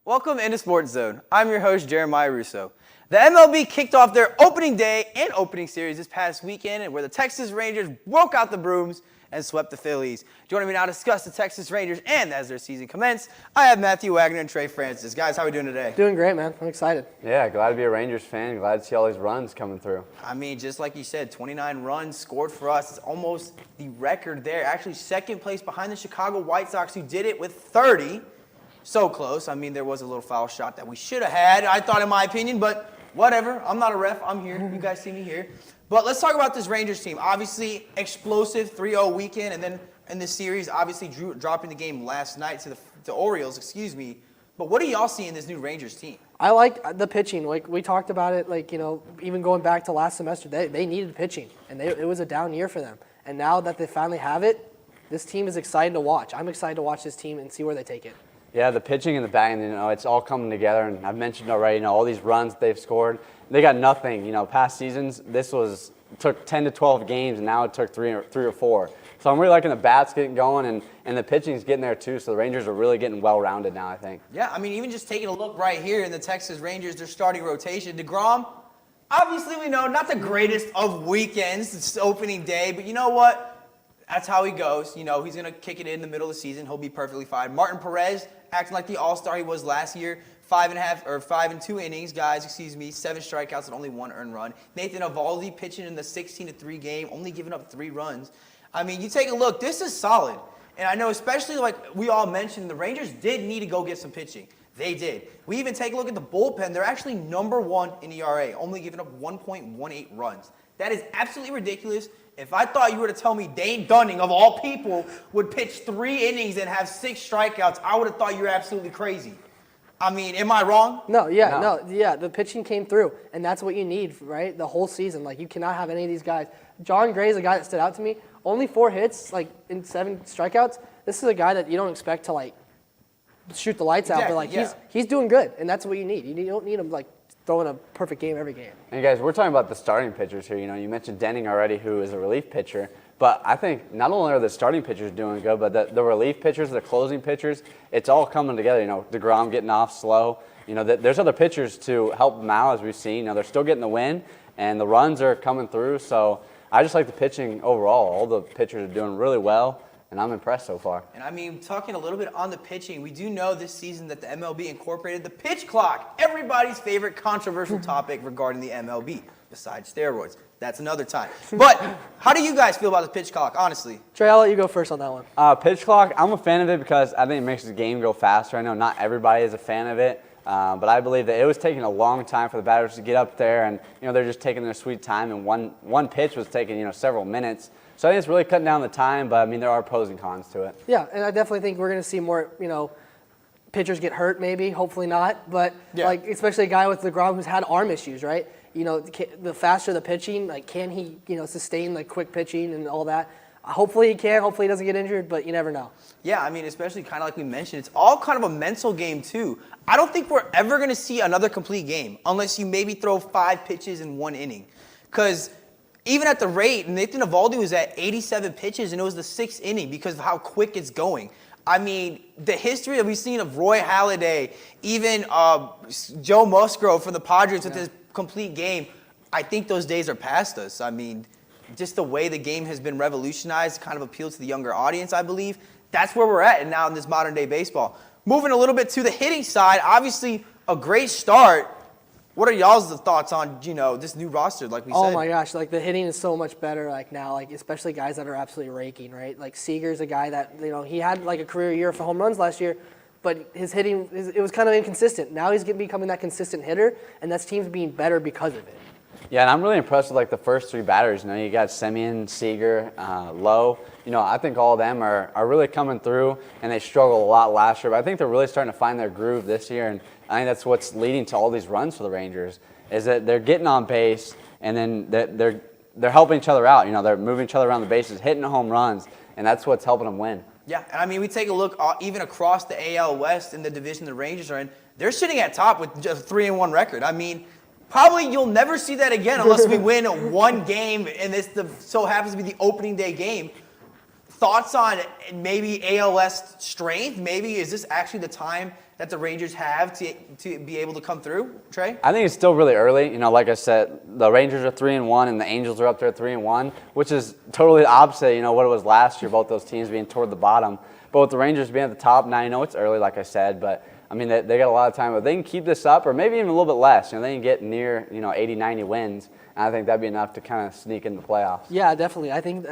Welcome into SportsZone. I'm your host, Jeremiah Russo. The MLB kicked off their opening day and opening series this past weekend, where the Texas Rangers broke out the brooms and swept the Phillies. Joining me now to discuss the Texas Rangers and as their season commenced, I have Matthew Wagner and Trey Francis. Guys, how are we doing today? Doing great, man. I'm excited. Yeah, glad to be a Rangers fan. Glad to see all these runs coming through. I mean, just like you said, 29 runs scored for us. It's almost the record there. Actually, second place behind the Chicago White Sox, who did it with 30. So close. I mean, there was a little foul shot that we should have had, I thought, in my opinion, but whatever. I'm not a ref. I'm here. You guys see me here. But let's talk about this Rangers team. Obviously, explosive 3-0 weekend, and then in this series, obviously dropping the game last night to the Orioles, But what do y'all see in this new Rangers team? I like the pitching. Like, we talked about it, even going back to last semester, they needed pitching, and it was a down year for them. And now that they finally have it, this team is excited to watch. I'm excited to watch this team and see where they take it. Yeah, the pitching and the batting, it's all coming together. And I've mentioned already, all these runs they've scored. They got nothing. Past seasons, took 10 to 12 games, and now it took three or four. So I'm really liking the bats getting going, and the pitching's getting there too. So the Rangers are really getting well-rounded now, I think. Yeah, I mean, even just taking a look right here in the Texas Rangers, their starting rotation. DeGrom, obviously we know, not the greatest of weekends. It's opening day, but you know what? That's how he goes. He's going to kick it in the middle of the season. He'll be perfectly fine. Martin Perez, acting like the all-star he was last year. 5 and 2 innings, 7 strikeouts and only 1 earned run. Nathan Eovaldi pitching in the 16-3 game, only giving up 3 runs. I mean, you take a look, this is solid. And I know, especially like we all mentioned, the Rangers did need to go get some pitching. They did. We even take a look at the bullpen. They're actually number 1 in ERA, only giving up 1.18 runs. That is absolutely ridiculous. If I thought you were to tell me Dane Dunning, of all people, would pitch 3 innings and have 6 strikeouts, I would have thought you were absolutely crazy. I mean, am I wrong? No. The pitching came through, and that's what you need, right? The whole season. Like, you cannot have any of these guys. John Gray is a guy that stood out to me. Only 4 hits, in 7 strikeouts. This is a guy that you don't expect to, shoot the lights out, but he's doing good, and that's what you need. You don't need him throwing a perfect game every game. And guys, we're talking about the starting pitchers here. You mentioned Denning already, who is a relief pitcher. But I think not only are the starting pitchers doing good, but the relief pitchers, the closing pitchers, it's all coming together. DeGrom getting off slow. There's other pitchers to help them out, as we've seen. They're still getting the win, and the runs are coming through. So I just like the pitching overall. All the pitchers are doing really well, and I'm impressed so far. And I mean, talking a little bit on the pitching, we do know this season that the MLB incorporated the pitch clock, everybody's favorite controversial topic regarding the MLB, besides steroids. That's another time. But how do you guys feel about the pitch clock, honestly? Trey, I'll let you go first on that one. Pitch clock, I'm a fan of it because I think it makes the game go faster. I know not everybody is a fan of it, but I believe that it was taking a long time for the batters to get up there, and they're just taking their sweet time, and one pitch was taking several minutes. So I think it's really cutting down the time, but I mean there are pros and cons to it. Yeah, and I definitely think we're going to see more, pitchers get hurt maybe, hopefully not, but especially a guy with DeGrom who's had arm issues, right? The faster the pitching, can he, sustain quick pitching and all that? Hopefully he can. Hopefully he doesn't get injured, but you never know. Yeah, I mean, especially kind of like we mentioned, it's all kind of a mental game too. I don't think we're ever going to see another complete game unless you maybe throw 5 pitches in 1 inning. Because even at the rate, Nathan Eovaldi was at 87 pitches, and it was the 6th inning because of how quick it's going. I mean, the history that we've seen of Roy Halladay, even Joe Musgrove from the Padres with his complete game, I think those days are past us. I mean, just the way the game has been revolutionized kind of appeals to the younger audience, I believe. That's where we're at now in this modern day baseball. Moving a little bit to the hitting side, obviously a great start. What are y'all's thoughts on, this new roster, like we said? Oh my gosh, the hitting is so much better now, especially guys that are absolutely raking, right? Seager's a guy that, he had a career year for home runs last year, but his hitting, it was kind of inconsistent. Now he's becoming that consistent hitter, and that team's being better because of it. Yeah, and I'm really impressed with the first 3 batters. You got Semien, Seager, Lowe. I think all of them are really coming through, and they struggled a lot last year. But I think they're really starting to find their groove this year, and I think that's what's leading to all these runs for the Rangers. Is that they're getting on base, and then they're helping each other out. They're moving each other around the bases, hitting home runs, and that's what's helping them win. Yeah, and I mean, we take a look even across the AL West in the division the Rangers are in. They're sitting at top with just a 3-1 record. I mean, probably you'll never see that again unless we win 1 game, and this so happens to be the opening day game. Thoughts on maybe AL West strength? Maybe is this actually the time that the Rangers have to be able to come through, Trey? I think it's still really early. You know, like I said, the Rangers are 3-1 and the Angels are up there at 3-1, which is totally the opposite, you know, what it was last year, both those teams being toward the bottom. But with the Rangers being at the top, now you know it's early, like I said, but I mean, they got a lot of time. But they can keep this up, or maybe even a little bit less. You know, they can get near, 80, 90 wins. And I think that'd be enough to kind of sneak into the playoffs. Yeah, definitely. I think,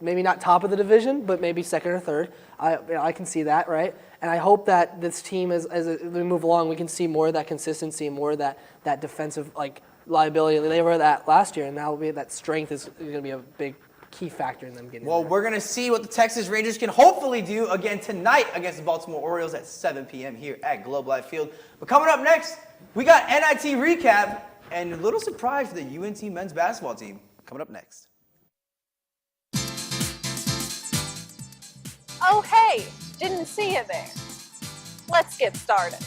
maybe not top of the division, but maybe second or third. I can see that, right? And I hope that this team, as we move along, we can see more of that consistency, more of that defensive liability. They were that last year, and now that strength is going to be a big key factor in them getting Well, there. we're going to see what the Texas Rangers can hopefully do again tonight against the Baltimore Orioles at 7 p.m. here at Globe Life Field. But coming up next, we got NIT recap and a little surprise for the UNT men's basketball team. Coming up next. Oh, hey, didn't see you there. Let's get started.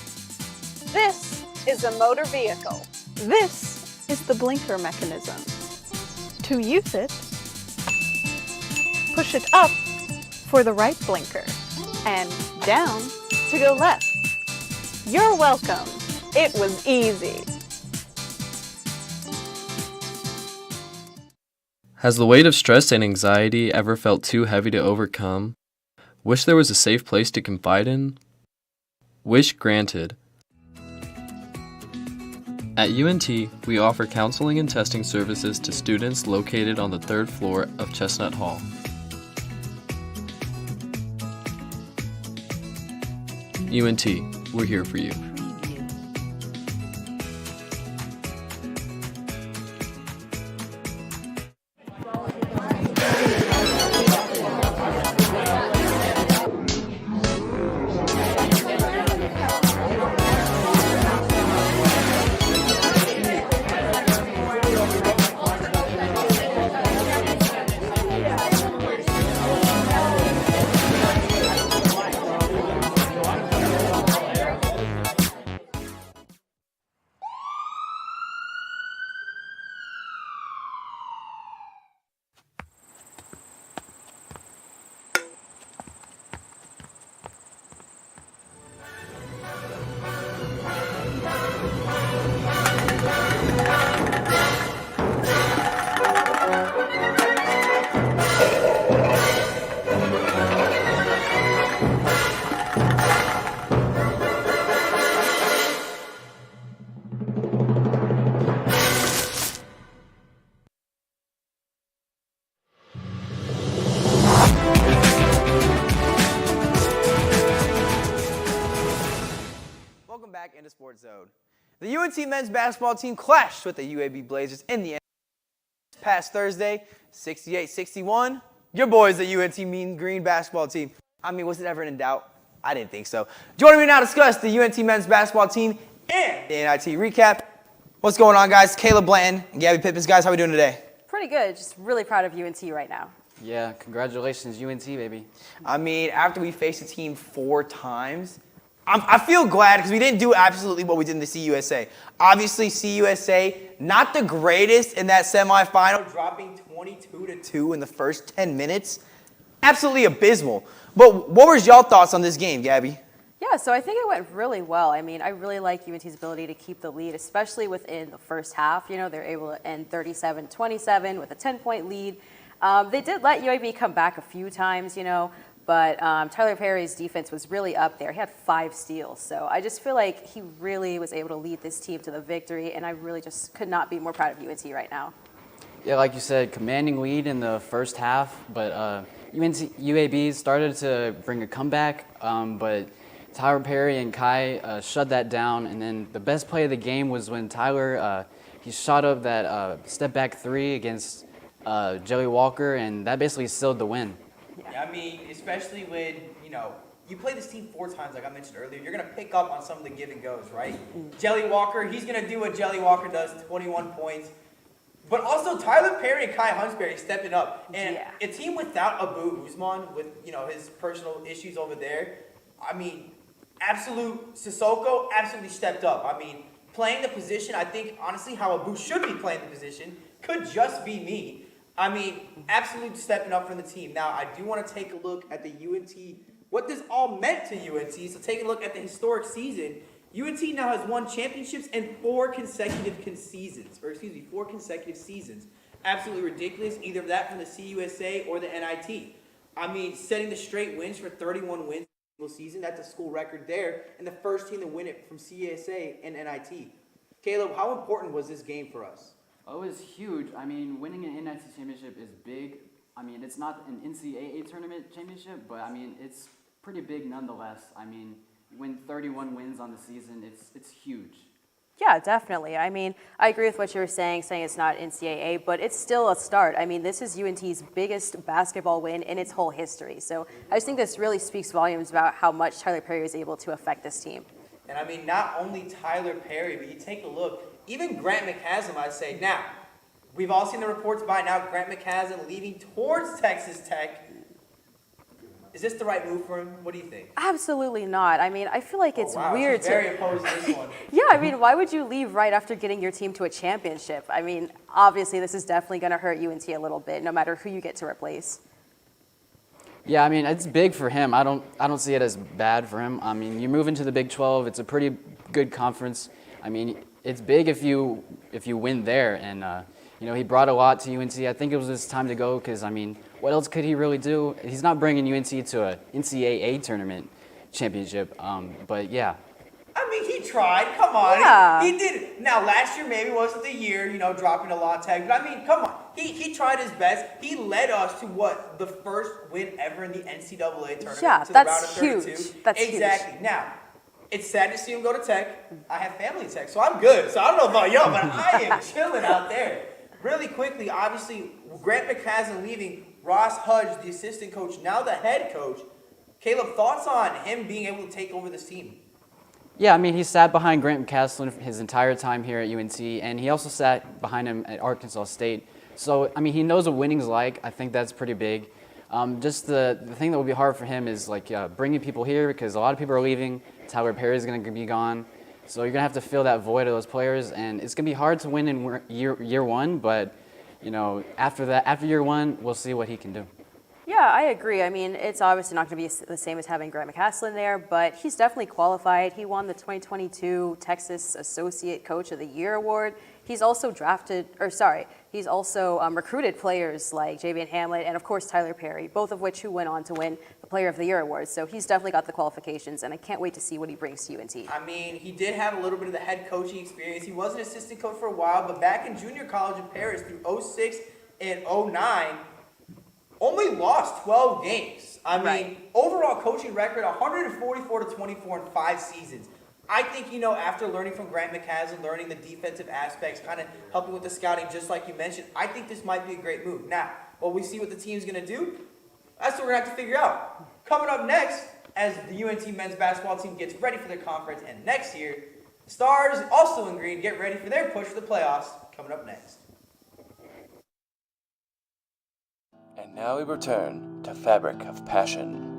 This is a motor vehicle. This is the blinker mechanism. To use it, push it up for the right blinker and down to go left. You're welcome. It was easy. Has the weight of stress and anxiety ever felt too heavy to overcome? Wish there was a safe place to confide in? Wish granted. At UNT, we offer counseling and testing services to students located on the 3rd floor of Chestnut Hall. UNT, we're here for you. Welcome back into Sports Zone. The UNT men's basketball team clashed with the UAB Blazers in the past Thursday, 68-61. Your boys, the UNT Mean Green basketball team. I mean, was it ever in doubt? I didn't think so. Joining me now to discuss the UNT men's basketball team and the NIT recap. What's going on, guys? Caleb Blanton and Gabby Pippins. Guys, how are we doing today? Pretty good. Just really proud of UNT right now. Yeah, congratulations, UNT, baby. I mean, after we faced the team 4 times, I feel glad because we didn't do absolutely what we did in the CUSA. Obviously, CUSA, not the greatest in that semifinal, dropping 22-2 in the first 10 minutes. Absolutely abysmal. But what were y'all thoughts on this game, Gabby? Yeah, so I think it went really well. I mean, I really like UNT's ability to keep the lead, especially within the first half. You know, they're able to end 37-27 with a 10-point lead. They did let UAB come back a few times, but Tyler Perry's defense was really up there. He had 5 steals. So I just feel like he really was able to lead this team to the victory, and I really just could not be more proud of UNT right now. Yeah, like you said, commanding lead in the first half, but UAB started to bring a comeback, but Tyler Perry and Kai shut that down. And then the best play of the game was when Tyler, he shot up that step-back 3 against Jelly Walker, and that basically sealed the win. Yeah, I mean, especially when, you play this team 4 times, like I mentioned earlier, you're going to pick up on some of the give and goes, right? Jelly Walker, he's going to do what Jelly Walker does, 21 points. But also Tyler Perry and Kai Hunsberry stepping up. And a team without Abu Usman, with, his personal issues over there, I mean, Sissoko absolutely stepped up. I mean, playing the position, I think, honestly, how Abu should be playing the position could just be me. I mean, absolutely stepping up from the team. Now, I do want to take a look at the UNT what this all meant to UNT. So taking a look at the historic season, UNT now has won championships in 4 consecutive seasons. Absolutely ridiculous, either that from the CUSA or the NIT. I mean, setting the straight wins for 31 wins in a single season, that's a school record there, and the first team to win it from CUSA and NIT. Caleb, how important was this game for us? Oh, it was huge. I mean, winning an NIT championship is big. I mean, it's not an NCAA tournament championship, but I mean, it's pretty big nonetheless. I mean, you win 31 wins on the season, it's huge. Yeah, definitely. I mean, I agree with what you were saying it's not NCAA, but it's still a start. I mean, this is UNT's biggest basketball win in its whole history. So I just think this really speaks volumes about how much Tyler Perry was able to affect this team. And I mean, not only Tyler Perry, but you take a look, even Grant McCasland, I'd say. Now, we've all seen the reports by now, Grant McCasland leaving towards Texas Tech. Is this the right move for him? What do you think? Absolutely not. I mean, I feel like it's weird She's very opposed to this one. Yeah, I mean, why would you leave right after getting your team to a championship? I mean, obviously this is definitely going to hurt UNT a little bit, no matter who you get to replace. Yeah, I mean, it's big for him. I don't see it as bad for him. I mean, you move into the Big 12. It's a pretty good conference. I mean, it's big if you win there. And you know, he brought a lot to UNT. I think it was his time to go because I mean, what else could he really do? He's not bringing UNT to a NCAA tournament championship. But yeah. I mean, he tried. Come on. Yeah. He did it. Now, last year maybe wasn't the year, you know, dropping a law tag. But I mean, come on. He tried his best. He led us to what? The first win ever in the NCAA tournament. Yeah, to that's the round of 32. huge. That's exactly. Huge. Now, it's sad to see him go to Tech. I have family in Tech, so I'm good. So I don't know about y'all, but I am chilling out there. Really quickly, obviously, Grant McCasland leaving, Ross Hudge, the assistant coach, now the head coach. Caleb, thoughts on him being able to take over this team? Yeah, I mean, he sat behind Grant McCasland his entire time here at UNT, and he also sat behind him at Arkansas State. So, I mean, he knows what winning's like. I think that's pretty big. Just the thing that will be hard for him is, like, bringing people here because a lot of people are leaving. Tyler Perry's going to be gone. So you're going to have to fill that void of those players, and it's going to be hard to win in year one, but, you know, after year one, we'll see what he can do. Yeah, I agree. I mean, it's obviously not going to be the same as having Grant McCasland there, but he's definitely qualified. He won the 2022 Texas Associate Coach of the Year award. He's also recruited players like Javian Hamlet and, of course, Tyler Perry, both of which who went on to win the Player of the Year award. So he's definitely got the qualifications, and I can't wait to see what he brings to UNT. I mean, he did have a little bit of the head coaching experience. He was an assistant coach for a while, but back in junior college in Paris through 06 and 09, only lost 12 games. I mean, overall coaching record, 144-24 in 5 seasons. I think, you know, after learning from Grant McCasland, learning the defensive aspects, kind of helping with the scouting, just like you mentioned, I think this might be a great move. Now, while we see what the team's going to do, that's what we're going to have to figure out. Coming up next, as the UNT men's basketball team gets ready for their conference, and next year, the Stars, also in green, get ready for their push for the playoffs, coming up next. And now we return to Fabric of Passion.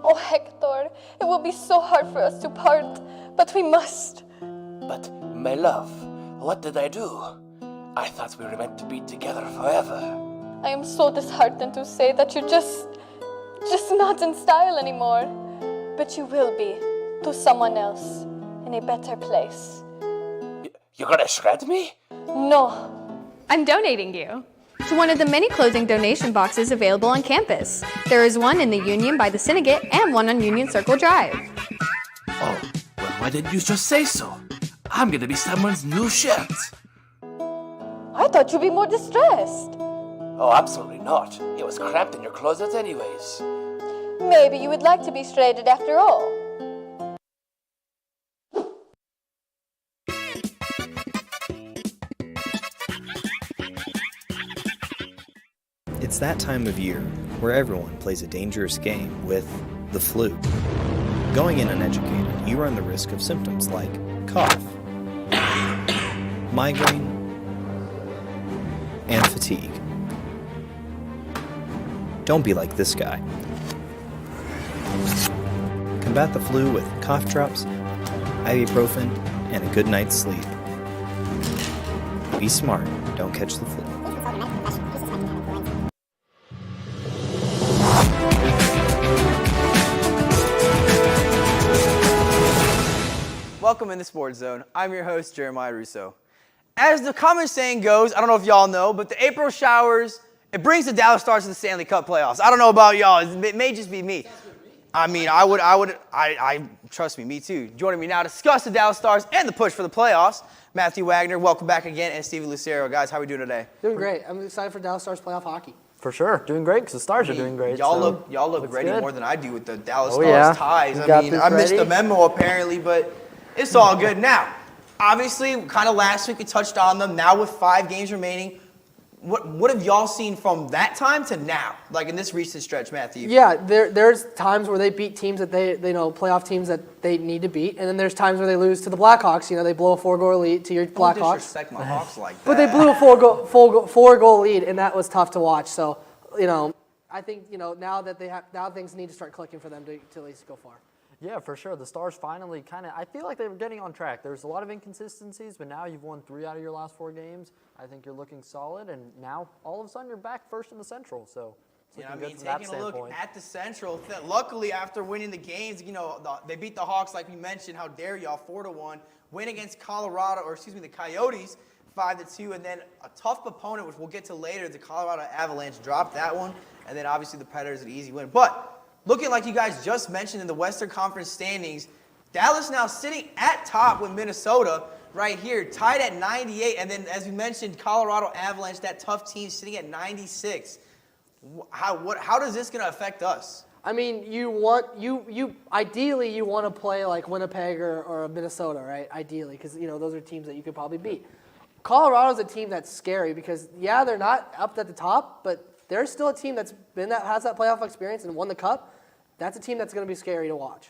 Oh, Hector, it will be so hard for us to part, but we must. But, my love, what did I do? I thought we were meant to be together forever. I am so disheartened to say that you're just not in style anymore. But you will be, to someone else, in a better place. You're gonna shred me? No. I'm donating you to one of the many clothing donation boxes available on campus. There is one in the Union by the Syndicate and one on Union Circle Drive. Oh, well, why didn't you just say so? I'm gonna be someone's new shirt. I thought you'd be more distressed. Oh, absolutely not. It was cramped in your closet anyways. Maybe you would like to be shredded after all. It's that time of year where everyone plays a dangerous game with the flu. Going in uneducated, you run the risk of symptoms like cough, migraine, and fatigue. Don't be like this guy. Combat the flu with cough drops, ibuprofen, and a good night's sleep. Be smart, don't catch the flu. welcome in the Sports Zone. I'm your host, Jeremiah Russo. As the common saying goes, I don't know if y'all know, but the April showers, it brings the Dallas Stars to the Stanley Cup playoffs. I don't know about y'all. It may just be me. I mean, I trust me too. Joining me now to discuss the Dallas Stars and the push for the playoffs, Matthew Wagner, welcome back again, and Steven Lucero. Guys, how are we doing today? Doing great. I'm excited for Dallas Stars playoff hockey. For sure, doing great because the Stars are doing great. Y'all look ready good. more than I do with the Dallas Stars ties. I mean, I missed the memo apparently, but it's all good. Now, obviously, kind of last week we touched on them. Now with 5 games remaining, what have y'all seen from that time to now, like in this recent stretch, Matthew? Yeah, there's times where they beat teams that they know, playoff teams that they need to beat, and then there's times where they lose to the Blackhawks. You know, they blow a 4-goal lead to your Blackhawks. Don't disrespect my Hawks like that. But they blew a 4-goal lead, and that was tough to watch. So, you know, I think, you know, now things need to start clicking for them to at least go far. Yeah, for sure. The Stars finally I feel like they were getting on track. There's a lot of inconsistencies, but now you've won 3 out of your last 4 games. I think you're looking solid, and now all of a sudden you're back first in the Central. So it's looking good from that taking a look standpoint. at the Central, luckily after winning the games, you know, they beat the Hawks like we mentioned. How dare y'all, 4-1. Win against the Coyotes, 5-2, and then a tough opponent, which we'll get to later. The Colorado Avalanche dropped that one, and then obviously the Predators an easy win. But looking like you guys just mentioned in the Western Conference standings, Dallas now sitting at top with Minnesota right here, tied at 98. And then, as we mentioned, Colorado Avalanche, that tough team, sitting at 96. How does this going to affect us? I mean, ideally you want to play like Winnipeg or Minnesota, right? Ideally, because, you know, those are teams that you could probably beat. Colorado's a team that's scary because, yeah, they're not up at the top, but they're still a team has that playoff experience and won the Cup. That's a team that's going to be scary to watch.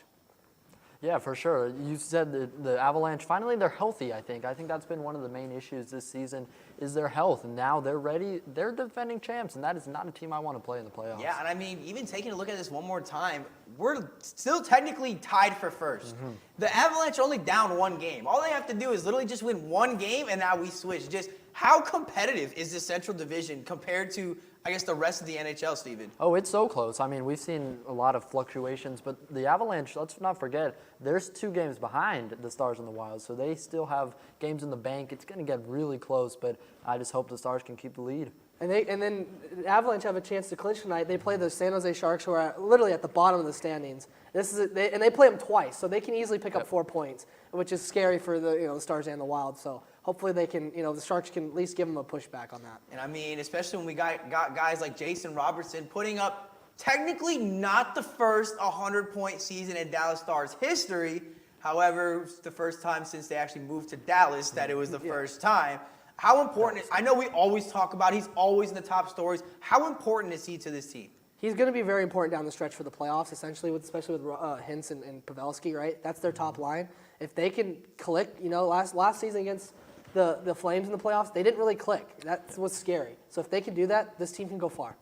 Yeah, for sure. You said the Avalanche, finally they're healthy, I think. I think that's been one of the main issues this season is their health. And now they're ready. They're defending champs, and that is not a team I want to play in the playoffs. Yeah, and I mean, even taking a look at this one more time, we're still technically tied for first. Mm-hmm. The Avalanche only down 1 game. All they have to do is literally just win 1 game, and now we switch. Just how competitive is this Central Division compared to, I guess, the rest of the NHL, Steven? Oh, it's so close. I mean, we've seen a lot of fluctuations, but the Avalanche, let's not forget, there's 2 games behind the Stars and the Wild, so they still have games in the bank. It's going to get really close, but I just hope the Stars can keep the lead. And then the Avalanche have a chance to clinch tonight. They play the San Jose Sharks, who are literally at the bottom of the standings. And they play them twice, so they can easily pick up 4 points, which is scary for the Stars and the Wild. So hopefully they can, the Sharks can at least give them a pushback on that. And I mean, especially when we got guys like Jason Robertson putting up technically not the first 100-point season in Dallas Stars history. However, it's the first time since they actually moved to Dallas that it was the first time. How important I know we always talk about he's always in the top stories. How important is he to this team? He's going to be very important down the stretch for the playoffs, especially with Hintz and Pavelski, right? That's their top line. If they can click, last season against the Flames in the playoffs, they didn't really click. That's what's scary. So if they can do that, this team can go far.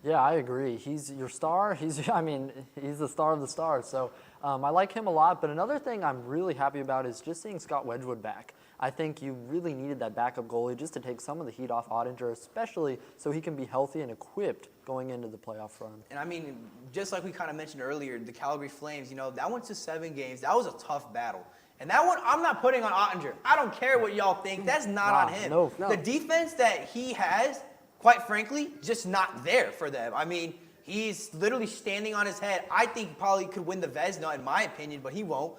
Yeah, I agree. He's your star. He's the star of the stars. So I like him a lot. But another thing I'm really happy about is just seeing Scott Wedgwood back. I think you really needed that backup goalie just to take some of the heat off Ottinger, especially so he can be healthy and equipped going into the playoff run. And I mean, just like we kind of mentioned earlier, the Calgary Flames, that went to 7 games. That was a tough battle. And that one, I'm not putting on Ottinger. I don't care what y'all think. That's not on him. No. The defense that he has, quite frankly, just not there for them. I mean, he's literally standing on his head. I think he probably could win the Vezina, in my opinion, but he won't.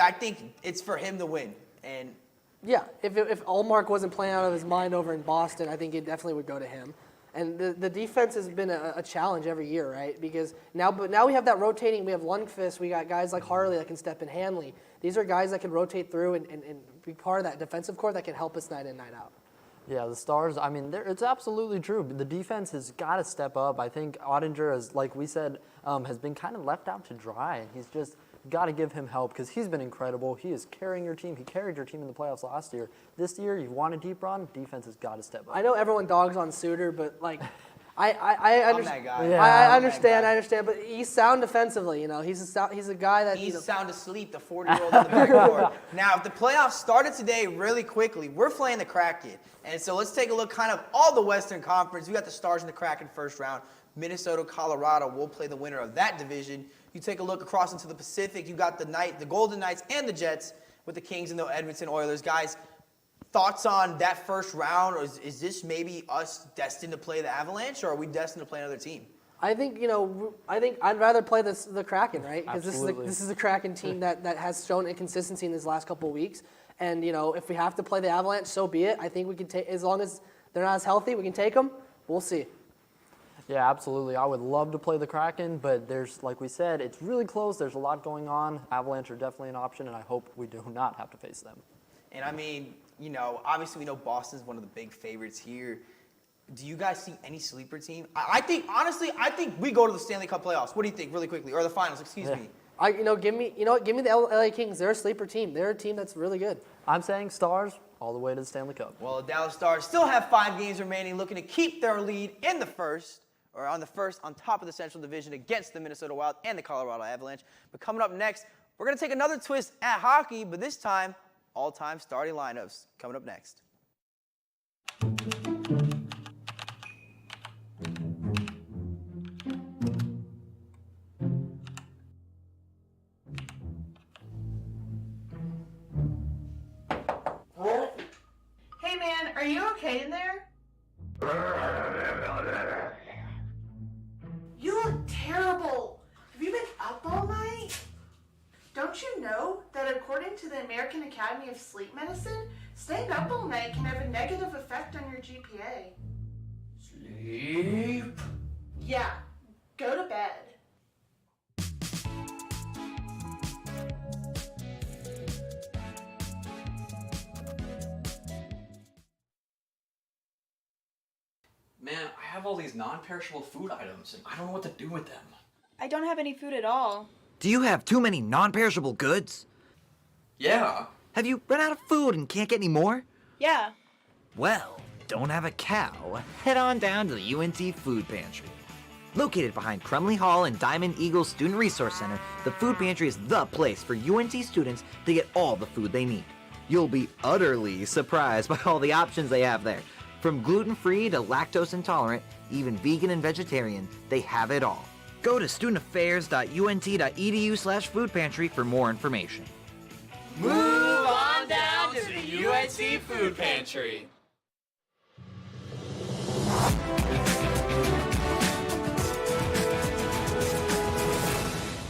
I think it's for him to win. And yeah, if Ullmark wasn't playing out of his mind over in Boston, I think it definitely would go to him. And the defense has been a challenge every year, right? Because now we have that rotating. We have Lundqvist. We got guys like Harley that can step in. Hanley. These are guys that can rotate through and be part of that defensive core that can help us night in, night out. Yeah, the Stars, I mean, it's absolutely true. The defense has got to step up. I think Ottinger, as like we said, has been kind of left out to dry. He's just got to give him help because he's been incredible. He is carrying your team. He carried your team in the playoffs last year. This year, you want a deep run, defense has got to step up. I know everyone dogs on Suter, but I I'm understand. that guy. I I'm that understand. guy. I understand. But he's sound defensively. He's a guy that He's sound asleep, the 40-year-old in the backcourt. Now, if the playoffs started today really quickly, we're playing the Kraken. And so let's take a look kind of all the Western Conference. We got the Stars in the Kraken first round. Minnesota, Colorado will play the winner of that division. You take a look across into the Pacific. You got the Golden Knights and the Jets with the Kings and the Edmonton Oilers. Guys, thoughts on that first round? Or is this maybe us destined to play the Avalanche, or are we destined to play another team? I think I'd rather play the Kraken, right? Because Absolutely. this is a Kraken team that has shown inconsistency in these last couple of weeks. And if we have to play the Avalanche, so be it. I think we can take, as long as they're not as healthy, we can take them. We'll see. Yeah, absolutely. I would love to play the Kraken, but there's, like we said, it's really close. There's a lot going on. Avalanche are definitely an option, and I hope we do not have to face them. And I mean, obviously we know Boston's one of the big favorites here. Do you guys see any sleeper team? I think we go to the Stanley Cup playoffs. What do you think, really quickly, or the finals? Excuse me. Give me the LA Kings. They're a sleeper team. They're a team that's really good. I'm saying Stars all the way to the Stanley Cup. Well, the Dallas Stars still have 5 games remaining, looking to keep their lead in the first, or on top of the Central Division against the Minnesota Wild and the Colorado Avalanche. But coming up next, we're going to take another twist at hockey, but this time, all-time starting lineups. Coming up next. Hey man, are you okay in there? You look terrible. Have you been up all night? Don't you know that according to the American Academy of Sleep Medicine, staying up all night can have a negative effect on your GPA? Sleep? Yeah, go to bed. Man, I have all these non-perishable food items, and I don't know what to do with them. I don't have any food at all. Do you have too many non-perishable goods? Yeah. Have you run out of food and can't get any more? Yeah. Well, don't have a cow. Head on down to the UNC Food Pantry. Located behind Crumley Hall and Diamond Eagle Student Resource Center, the Food Pantry is the place for UNC students to get all the food they need. You'll be utterly surprised by all the options they have there. From gluten-free to lactose intolerant, even vegan and vegetarian, they have it all. Go to studentaffairs.unt.edu/food pantry for more information. Move on down to the UNC Food Pantry.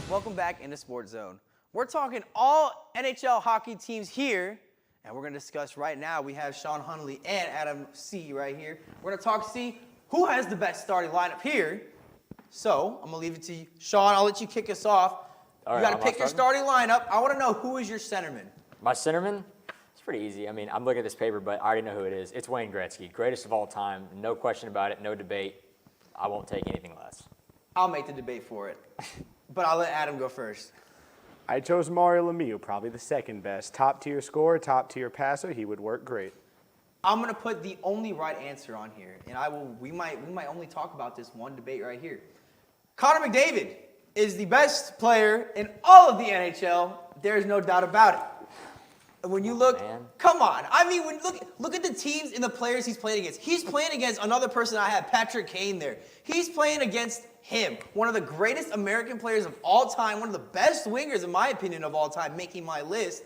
Welcome back into Sports Zone. We're talking all NHL hockey teams here, and we're going to discuss right now. We have Sean Hunley and Adam C. right here. We're going to talk, see who has the best starting lineup here. So I'm going to leave it to you. Sean, I'll let you kick us off. All you right, got to pick your starting lineup. I want to know, who is your centerman? My centerman? It's pretty easy. I mean, I'm looking at this paper, but I already know who it is. It's Wayne Gretzky, greatest of all time. No question about it, no debate. I won't take anything less. I'll make the debate for it, but I'll let Adam go first. I chose Mario Lemieux, probably the second best. Top-tier scorer, top-tier passer. He would work great. I'm going to put the only right answer on here, and we might only talk about this one debate right here. Connor McDavid is the best player in all of the NHL. There's no doubt about it. When you look, come on. I mean, when look at the teams and the players he's playing against. He's playing against another person I have, Patrick Kane there. He's playing against him, one of the greatest American players of all time, one of the best wingers, in my opinion, of all time, making my list.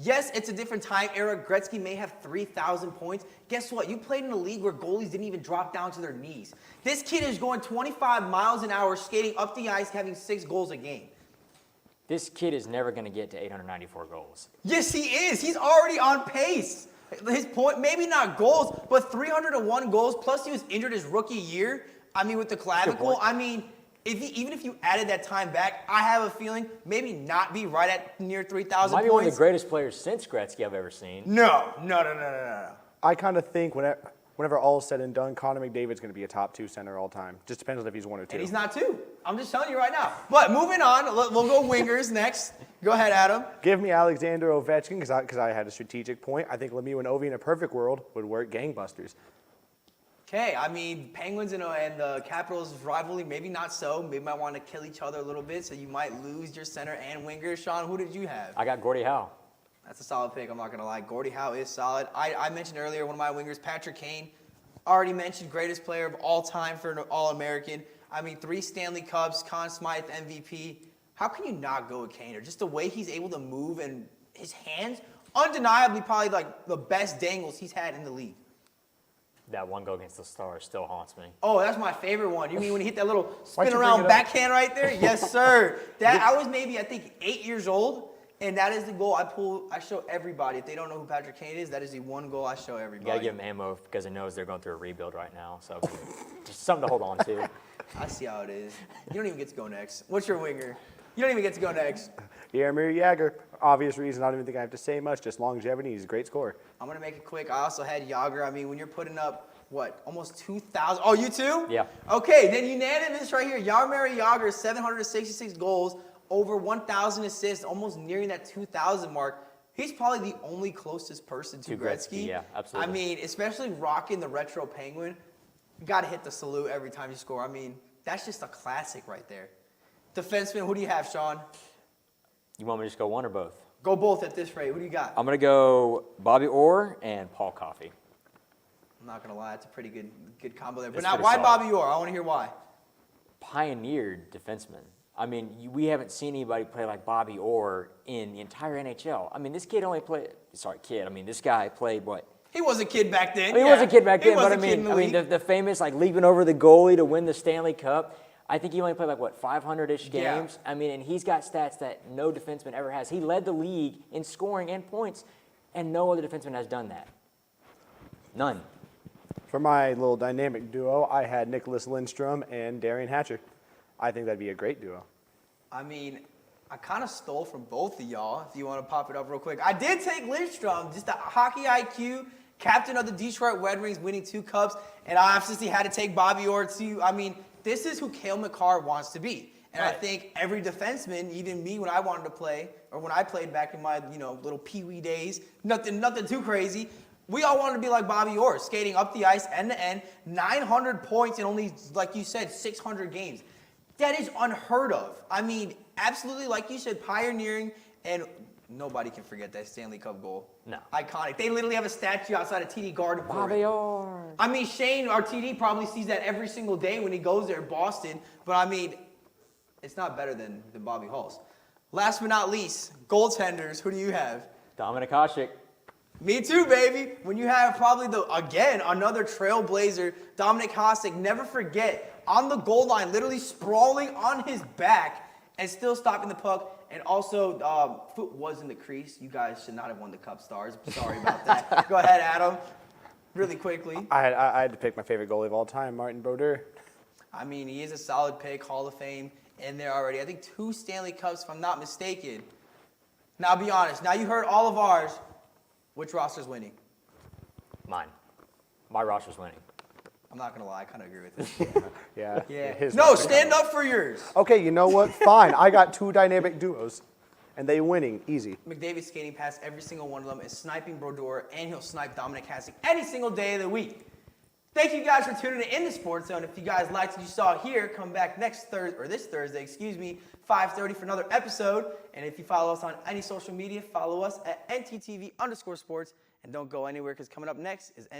Yes, it's a different time era. Gretzky may have 3,000 points. Guess what? You played in a league where goalies didn't even drop down to their knees. This kid is going 25 miles an hour, skating up the ice, having 6 goals a game. This kid is never going to get to 894 goals. Yes, he is. He's already on pace. His point, maybe not goals, but 301 goals, plus he was injured his rookie year. I mean, with the clavicle. I mean, even if you added that time back, I have a feeling maybe not be right at near 3,000 points. Might be one of the greatest players since Gretzky I've ever seen. No. I kind of think whenever all is said and done, Connor McDavid's going to be a top 2 center all time. Just depends on if he's 1 or 2. And he's not 2. I'm just telling you right now. But moving on, we'll go wingers next. Go ahead, Adam. Give me Alexander Ovechkin because I had a strategic point. I think Lemieux and Ovi in a perfect world would work gangbusters. Okay, I mean, Penguins and the Capitals rivalry, maybe not so. Maybe might want to kill each other a little bit, so you might lose your center and winger. Sean, who did you have? I got Gordie Howe. That's a solid pick, I'm not going to lie. Gordie Howe is solid. I mentioned earlier one of my wingers, Patrick Kane. Already mentioned greatest player of all time for an All-American. I mean, 3 Stanley Cups, Conn Smythe MVP. How can you not go with Kane? Or just the way he's able to move and his hands, undeniably probably like the best dangles he's had in the league. That one goal against the Stars still haunts me. Oh, that's my favorite one. You mean when he hit that little Why'd spin you around bring it up? backhand right there? Yes, sir. That I was maybe, I think, 8 years old, and that is the goal I show everybody. If they don't know who Patrick Kane is, that is the one goal I show You everybody. gotta give him ammo because it knows they're going through a rebuild right now. So just something to hold on to. I see how it is. You don't even get to go next. What's your winger? You don't even get to go next. Jaromir Jagr. Obvious reason. I don't even think I have to say much. Just longevity. He's a great scorer. I'm going to make it quick. I also had Jagr. I mean, when you're putting up, what, almost 2,000. Oh, you too? Yeah. Okay, then unanimous right here. Jaromir Jagr, 766 goals, over 1,000 assists, almost nearing that 2,000 mark. He's probably the only closest person to Gretzky. Yeah, absolutely. I mean, especially rocking the retro Penguin, you got to hit the salute every time you score. I mean, that's just a classic right there. Defenseman, who do you have, Sean? You want me to just go one or both? Go both at this rate. Who do you got? I'm going to go Bobby Orr and Paul Coffey. I'm not going to lie. It's a pretty good combo there. But It's now, pretty why solid. Bobby Orr? I want to hear why. Pioneered defenseman. I mean, we haven't seen anybody play like Bobby Orr in the entire NHL. I mean, this kid only played, this guy played what? He was a kid back then. I mean, yeah. he was a kid back He then, was but a kid in the league. the famous like leaping over the goalie to win the Stanley Cup. I think he only played like what 500-ish games. Yeah. I mean, and he's got stats that no defenseman ever has. He led the league in scoring and points, and no other defenseman has done that. None. For my little dynamic duo, I had Nicholas Lindstrom and Darian Hatcher. I think that'd be a great duo. I mean, I kind of stole from both of y'all, if you want to pop it up real quick. I did take Lindstrom, just a hockey IQ, captain of the Detroit Red Wings, winning 2 cups, and I obviously had to take Bobby Orr too. I mean, this is who Cale Makar wants to be. And I think every defenseman, even me when I wanted to play, or when I played back in my, little pee-wee days, nothing too crazy, we all wanted to be like Bobby Orr, skating up the ice end-to-end, 900 points in only, like you said, 600 games. That is unheard of. I mean, absolutely, like you said, pioneering, and nobody can forget that Stanley Cup goal. No. Iconic. They literally have a statue outside of TD Garden for Bobby it. Orr. I mean, Shane, our TD, probably sees that every single day when he goes there in Boston, but I mean, it's not better than Bobby Hull's. Last but not least, goaltenders, who do you have? Dominik Hasek. Me too, baby. When you have probably another trailblazer, Dominik Hasek, never forget, on the goal line, literally sprawling on his back and still stopping the puck. And also, foot was in the crease. You guys should not have won the Cup Stars. Sorry about that. Go ahead, Adam. Really quickly. I had to pick my favorite goalie of all time, Martin Brodeur. I mean, he is a solid pick, Hall of Fame in there already. I think 2 Stanley Cups, if I'm not mistaken. Now, be honest. Now you heard all of ours. Which roster's winning? Mine. My roster's winning. I'm not going to lie. I kind of agree with it. Yeah. Yeah. his No, roster stand comes. up for yours. Okay, you know what? Fine. I got 2 dynamic duos, and they winning easy. McDavid skating past every single one of them is sniping Brodeur, and he'll snipe Dominik Hasek any single day of the week. Thank you guys for tuning in the Sports Zone. If you guys liked what you saw here, come back this Thursday, 5:30 for another episode. And if you follow us on any social media, follow us at NTTV_sports. And don't go anywhere because coming up next is